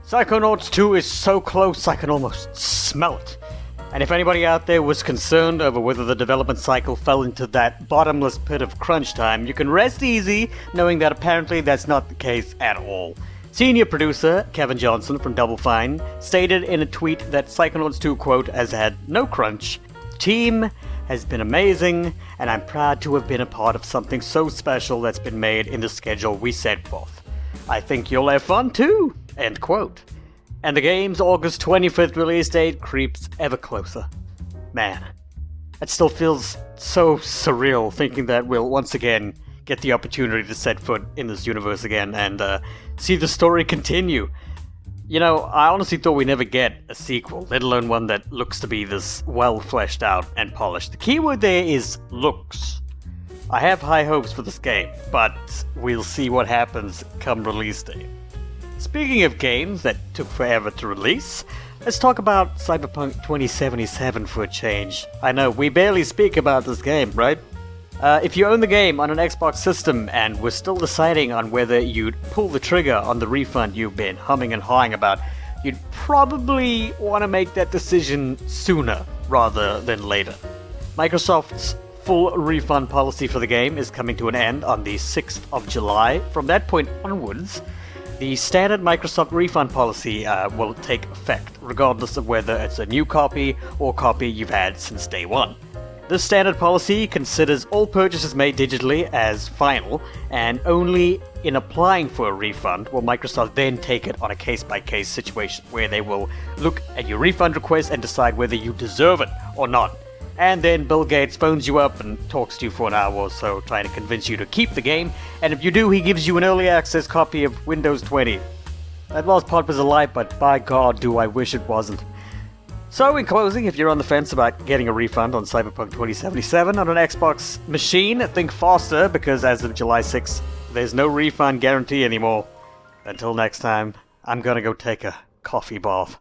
Psychonauts 2 is so close I can almost smell it. And if anybody out there was concerned over whether the development cycle fell into that bottomless pit of crunch time, you can rest easy knowing that apparently that's not the case at all. Senior producer Kevin Johnson from Double Fine stated in a tweet that Psychonauts 2, quote, has had no crunch. The team has been amazing, and I'm proud to have been a part of something so special that's been made in the schedule we set forth. I think you'll have fun too, end quote. And the game's August 25th release date creeps ever closer. Man, it still feels so surreal thinking that we'll once again get the opportunity to set foot in this universe again and see the story continue. You know, I honestly thought we'd never get a sequel, let alone one that looks to be this well fleshed out and polished. The keyword there is looks. I have high hopes for this game, but we'll see what happens come release day. Speaking of games that took forever to release, let's talk about Cyberpunk 2077 for a change. I know, we barely speak about this game, right? If you own the game on an Xbox system and were still deciding on whether you'd pull the trigger on the refund you've been humming and hawing about, you'd probably want to make that decision sooner rather than later. Microsoft's full refund policy for the game is coming to an end on the 6th of July. From that point onwards, the standard Microsoft refund policy will take effect, regardless of whether it's a new copy or copy you've had since day one. This standard policy considers all purchases made digitally as final, and only in applying for a refund will Microsoft then take it on a case-by-case situation, where they will look at your refund request and decide whether you deserve it or not. And then Bill Gates phones you up and talks to you for an hour or so, trying to convince you to keep the game, and if you do, he gives you an early access copy of Windows 20. That last part was a lie, but by God, do I wish it wasn't. So, in closing, if you're on the fence about getting a refund on Cyberpunk 2077 on an Xbox machine, think faster, because as of July 6th, there's no refund guarantee anymore. Until next time, I'm gonna go take a coffee bath.